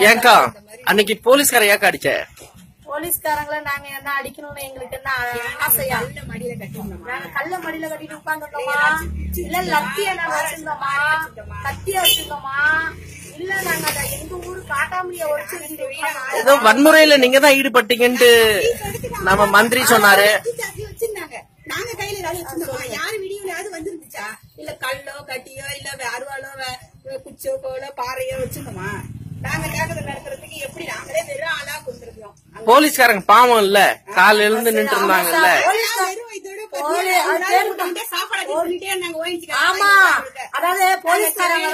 ஏங்கா அன்னைக்கு போலீஸ்கார ஏக்கா அடிச்ச? போலீஸ்காரங்களை நாங்க என்ன அடிக்கணும்னு எங்களுக்கு என்ன ஆசையா? நாங்க கல்ல மடியில கட்டிட்டு உட்காந்துட்டோமா, இல்ல லத்திய நாங்க வச்சிருந்தோமா, கத்திய வச்சிருந்தோமா, இல்ல நாங்க அதை எங்க ஊரு காட்டாமலிய ஒழிச்சு ஏதோ வன்முறையில நீங்க தான் ஈடுபட்டீங்கன்னு நம்ம மந்திரி சொன்னாரு. வச்சிருந்தாங்க, நாங்க கையில ஏதாவது வச்சிருந்தோமா? யாரு வீடியோலயாவது வந்துருந்துச்சா? இல்ல கல்லோ கட்டியோ இல்ல அருவாளோ குச்சோ கோலோ பாறையோ வச்சிருந்தோமா? நாங்க தாக்குதல் நடத்துறதுக்கு எப்படி நாங்களே வெறும் ஆளா கொண்டிருக்கோம். போலீஸ்காரங்க பாவம் இல்ல, காலையில இருந்து நின்று இருந்தாங்கல்ல. ஆமா, அதாவது போலீஸ்காரங்க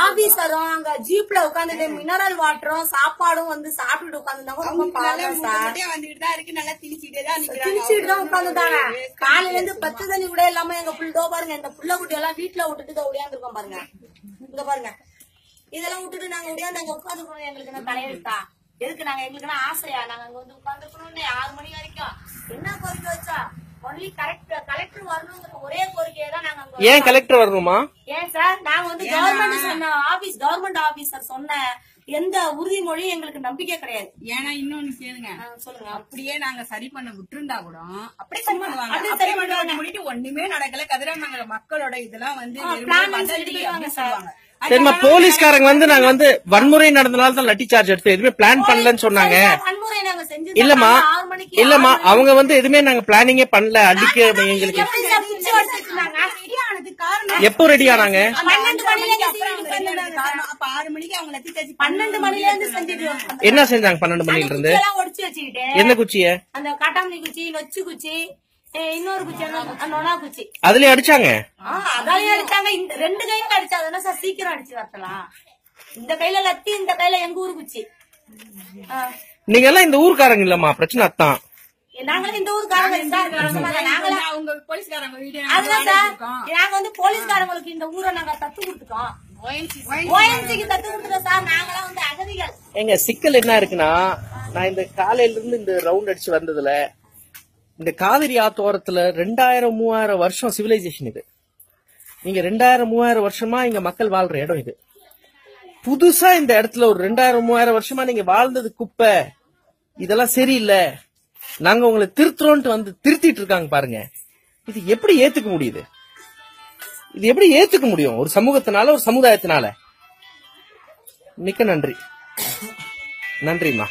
ஆபீசரும் அங்க ஜீப்ல உட்காந்துட்டு மினரல் வாட்டரும் சாப்பாடும் வந்து சாப்பிட்டு உட்காந்துருந்தாங்க. ரொம்ப பாவம் சார். வந்துட்டு தான் இருக்கு, நல்லா திணிச்சிட்டு தான் திணிச்சிட்டு தான் உட்காந்துட்டாங்க. காலையில இருந்து பத்து தண்ணி கூட இல்லாம எங்க புள்ளோ பாருங்க, இந்த புள்ள குட்டி எல்லாம் வீட்டுல விட்டுட்டு உடையாந்து இருக்கோம் பாருங்க. இங்க பாருங்க, இதெல்லாம் விட்டுட்டு நாங்க உடையாந்து அங்க உட்காந்துக்கணும். எங்களுக்கு என்ன தலையெழுத்தா? எதுக்கு நாங்க எங்களுக்கு என்ன ஆசையா? நாங்க அங்க வந்து உட்காந்துக்கணும்னு 6 மணி வரைக்கும் என்ன கோரிக்கை வச்சா? ஒன்லி கலெக்டர் வரணுங்கிற ஒரே கோரிக்கையை தான் நாங்க. ஏன் கலெக்டர் வரணுமா? ஏன் சார், நாங்க வந்து கவர்மெண்ட் ஆபீசர் சொன்ன எந்த உறுதிமொழி எங்களுக்கு நம்பிக்கை கிடையாது. ஏன்னா இன்னொன்னு கேளுங்க, சொல்லுங்க. அப்படியே நாங்க சரி பண்ண விட்டுருந்தா கூட அப்படியே சரி பண்ணுவாங்க. முடிட்டு ஒண்ணுமே நடக்கல. கதிராமங்கலம் மக்களோட இதெல்லாம் வந்து சொல்லுவாங்க. சரிம்மா, போலீஸ்காரங்க வந்து நாங்க வந்து வன்முறை நடந்தனால தான் லட்டி சார்ஜ் எடுத்து எதுவுமே பிளான் பண்ணலன்னு சொன்னாங்க. இல்லம்மா அவங்க வந்து எதுவுமே நாங்க பிளானிங்கே பண்ணல. அடிக்க எங்களுக்கு எப்போ ரெடி ஆனாங்க? 12 மணிக்கு அவங்க லத்தி சார்ஜ் 12 மணில இருந்து செஞ்சுட்டு என்ன செஞ்சாங்க? 12 மணில இருந்து என்ன குச்சிய? அந்த காட்டாமணி குச்சி, நொச்சு குச்சி, இன்னொரு குச்சி, நொனா குச்சி, அதுலயே அடிச்சாங்க. அதாலயே அடிச்சாங்க. இந்த 2 கையில அடிச்சாங்க சார். சீக்கிரம் அடிச்சு வரலாம். இந்த கையில லத்தி, இந்த கையில எங்க ஊரு குச்சி. நீங்க எல்லாம் இந்த ஊருக்காரங்க இல்லம்மா, பிரச்சனை அதான். நாங்களும் இந்த ஊருக்காரங்க அவங்க போலீஸ்காரங்க வீடியோ நாங்க வந்து போலீஸ்காரங்களுக்கு இந்த ஊரை நாங்க தத்து கொடுத்துட்டோம். ஓஎன்சிக்கு தத்து கொடுத்துட்டோம் சார். நாங்களாம் வந்து அகதிகள். எங்க சிக்கல் என்ன இருக்குன்னா, நான் இந்த காலையில இருந்து இந்த ரவுண்ட் அடிச்சு வந்ததுல இந்த காவிரி ஆத்தோரத்துல 2000-3000 வருஷம் சிவிலைசேஷன் இது. நீங்க 2000-3000 வருஷமா இங்க மக்கள் வாழ்ற இடம் இது. புதுசா இந்த இடத்துல ஒரு 2000-3000 வருஷமா நீங்க வாழ்ந்தது குப்பை, இதெல்லாம் சரியில்லை, நாங்க உங்களை திருத்துறோம்ட்டு வந்து திருத்திட்டு இருக்காங்க பாருங்க. இது எப்படி ஏத்துக்க முடியுது? இது எப்படி ஏத்துக்க முடியும் ஒரு சமூகத்தினால, ஒரு சமுதாயத்தினால? மிக்க நன்றி. நன்றிம்மா.